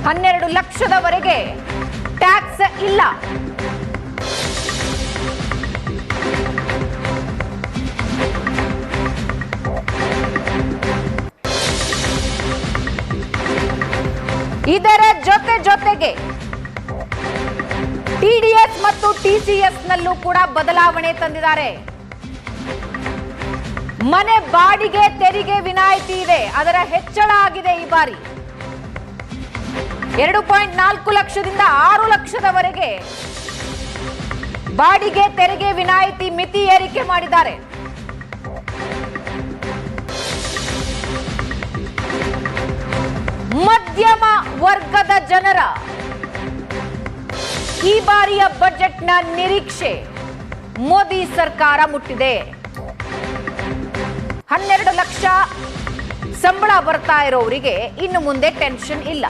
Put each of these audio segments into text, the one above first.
12 ಲಕ್ಷದವರೆಗೆ ಟ್ಯಾಕ್ಸ್ ಇಲ್ಲ. ಇದರ ಜೊತೆಗೆ ಟಿಡಿಎಸ್ ಮತ್ತು ಟಿಸಿಎಸ್ ನಲ್ಲೂ ಕೂಡ ಬದಲಾವಣೆ ತಂದಿದ್ದಾರೆ. ಮನೆ ಬಾಡಿಗೆ ತೆರಿಗೆ ವಿನಾಯಿತಿ ಇದೆ, ಅದರ ಹೆಚ್ಚಳ ಆಗಿದೆ ಈ ಬಾರಿ. 2.4 ಲಕ್ಷದಿಂದ 6 ಲಕ್ಷದವರೆಗೆ ಬಾಡಿಗೆ ತೆರಿಗೆ ವಿನಾಯಿತಿ ಮಿತಿ ಏರಿಕೆ ಮಾಡಿದ್ದಾರೆ. ಮಧ್ಯಮ ವರ್ಗದ ಜನರ ಈ ಬಾರಿಯ ಬಜೆಟ್ನ ನಿರೀಕ್ಷೆ ಮೋದಿ ಸರ್ಕಾರ ಮುಟ್ಟಿದೆ. 12 ಲಕ್ಷ ಸಂಬಳ ಬರ್ತಾ ಇರೋರಿಗೆ ಇನ್ನು ಮುಂದೆ ಟೆನ್ಷನ್ ಇಲ್ಲ.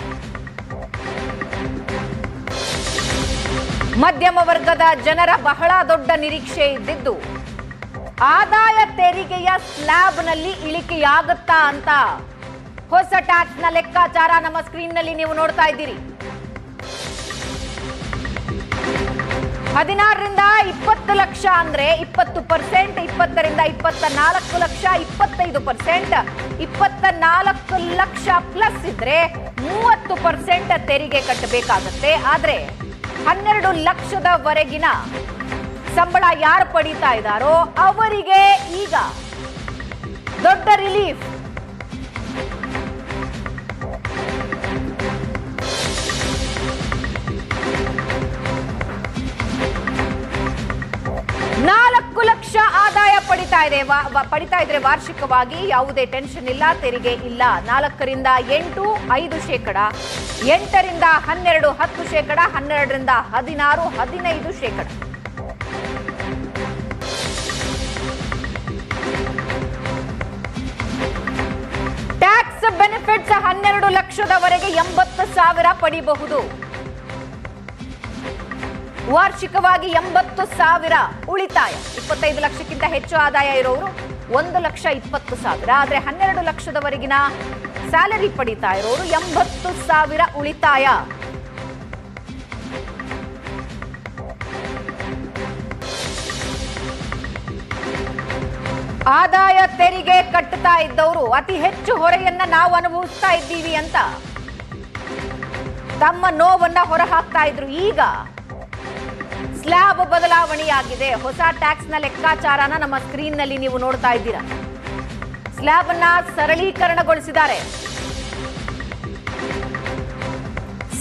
ಮಧ್ಯಮ ವರ್ಗದ ಜನರ ಬಹಳ ದೊಡ್ಡ ನಿರೀಕ್ಷೆ ಇದ್ದಿದ್ದು ಆದಾಯ ತೆರಿಗೆಯ ಸ್ಲ್ಯಾಬ್ನಲ್ಲಿ ಇಳಿಕೆಯಾಗುತ್ತಾ ಅಂತ. ಹೊಸ ಟ್ಯಾಕ್ಸ್ನ ಲೆಕ್ಕಾಚಾರ ನಮ್ಮ ಸ್ಕ್ರೀನ್ನಲ್ಲಿ ನೀವು ನೋಡ್ತಾ ಇದ್ದೀರಿ. 16ರಿಂದ 20 ಲಕ್ಷ ಅಂದ್ರೆ 20%, 20ರಿಂದ 24 ಲಕ್ಷ 25%, 24 ಲಕ್ಷ ಪ್ಲಸ್ ಇದ್ರೆ 30% ತೆರಿಗೆ ಕಟ್ಟಬೇಕಾಗತ್ತೆ. ಆದ್ರೆ 12 ಲಕ್ಷದವರೆಗಿನ ಸಂಬಳ ಯಾರು ಪಡೀತಾ ಇದ್ದಾರೋ ಅವರಿಗೆ ಈಗ ದೊಡ್ಡ ರಿಲೀಫ್. ಲಕ್ಷ ಆದಾಯ ಪಡಿತಾ ಇದ್ರೆ ವಾರ್ಷಿಕವಾಗಿ ಯಾವುದೇ ಟೆನ್ಷನ್ ಇಲ್ಲ, ತೆರಿಗೆ ಇಲ್ಲ. 4ರಿಂದ 8 5%, 8ರಿಂದ 12 10%, 12ರಿಂದ 16 15%. ಟ್ಯಾಕ್ಸ್ ಬೆನಿಫಿಟ್ಸ್ 12 ಲಕ್ಷದವರೆಗೆ 80,000 ಪಡಿಬಹುದು. ವಾರ್ಷಿಕವಾಗಿ 80,000 ಉಳಿತಾಯ. 25 ಲಕ್ಷಕ್ಕಿಂತ ಹೆಚ್ಚು ಆದಾಯ ಇರೋರು 1,20,000. ಆದ್ರೆ 12 ಲಕ್ಷದವರೆಗಿನ ಸ್ಯಾಲರಿ ಪಡಿತಾ ಇರೋರು 80,000 ಉಳಿತಾಯ. ಆದಾಯ ತೆರಿಗೆ ಕಟ್ಟುತ್ತಾ ಇದ್ದವರು ಅತಿ ಹೆಚ್ಚು ಹೊರೆಯನ್ನ ನಾವು ಅನುಭವಿಸ್ತಾ ಇದ್ದೀವಿ ಅಂತ ತಮ್ಮ ನೋವನ್ನ ಹೊರಹಾಕ್ತಾ ಇದ್ರು. ಈಗ ಸ್ಲ್ಯಾಬ್ ಬದಲಾವಣೆಯಾಗಿದೆ. ಹೊಸ ಟ್ಯಾಕ್ಸ್ನ ಲೆಕ್ಕಾಚಾರನ ನಮ್ಮ ಸ್ಕ್ರೀನ್ ನಲ್ಲಿ ನೀವು ನೋಡ್ತಾ ಇದ್ದೀರಾ. ಸ್ಲ್ಯಾಬ್ ಅನ್ನ ಸರಳೀಕರಣಗೊಳಿಸಿದ್ದಾರೆ,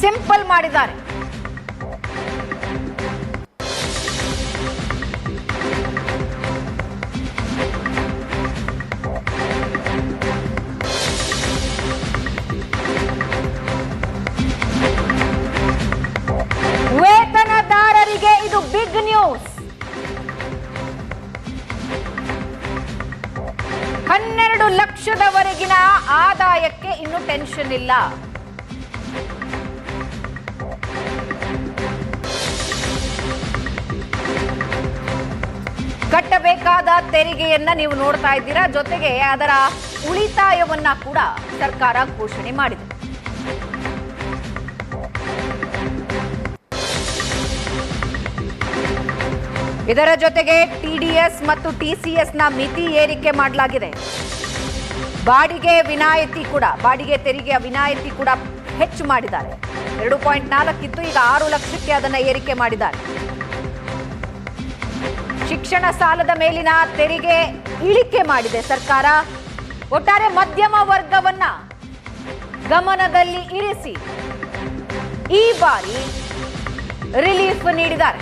ಸಿಂಪಲ್ ಮಾಡಿದ್ದಾರೆ. ವೇತನದಾರರಿಗೆ ಇದು ಬಿಗ್ ನ್ಯೂಸ್. 12 ಲಕ್ಷದವರೆಗಿನ ಆದಾಯಕ್ಕೆ ಇನ್ನು ಟೆನ್ಷನ್ ಇಲ್ಲ. ಕಟ್ಟಬೇಕಾದ ತೆರಿಗೆಯನ್ನ ನೀವು ನೋಡ್ತಾ ಇದ್ದೀರಾ. ಜೊತೆಗೆ ಅದರ ಉಳಿತಾಯವನ್ನ ಕೂಡ ಸರ್ಕಾರ ಘೋಷಣೆ ಮಾಡಿದೆ. ಇದರ ಜೊತೆಗೆ ಟಿಡಿಎಸ್ ಮತ್ತು ಟಿಸಿಎಸ್ನ ಮಿತಿ ಏರಿಕೆ ಮಾಡಲಾಗಿದೆ. ಬಾಡಿಗೆ ತೆರಿಗೆಯ ವಿನಾಯಿತಿ ಕೂಡ ಹೆಚ್ಚು ಮಾಡಿದ್ದಾರೆ. 2.4 ಇತ್ತು, ಈಗ 6 ಲಕ್ಷಕ್ಕೆ ಅದನ್ನ ಏರಿಕೆ ಮಾಡಿದ್ದಾರೆ. ಶಿಕ್ಷಣ ಸಾಲದ ಮೇಲಿನ ತೆರಿಗೆ ಇಳಿಕೆ ಮಾಡಿದೆ ಸರ್ಕಾರ. ಒಟ್ಟಾರೆ ಮಧ್ಯಮ ವರ್ಗವನ್ನ ಗಮನದಲ್ಲಿ ಇರಿಸಿ ಈ ಬಾರಿ ರಿಲೀಫ್ ನೀಡಿದ್ದಾರೆ.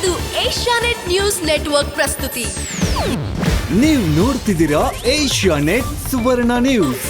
ಇದು ಏಷ್ಯಾನೆಟ್ ನ್ಯೂಸ್ ನೆಟ್ವರ್ಕ್ ಪ್ರಸ್ತುತಿ. ನೀವು ನೋಡ್ತಿದ್ದೀರಾ ಏಷ್ಯಾನೆಟ್ ಸುವರ್ಣ ನ್ಯೂಸ್.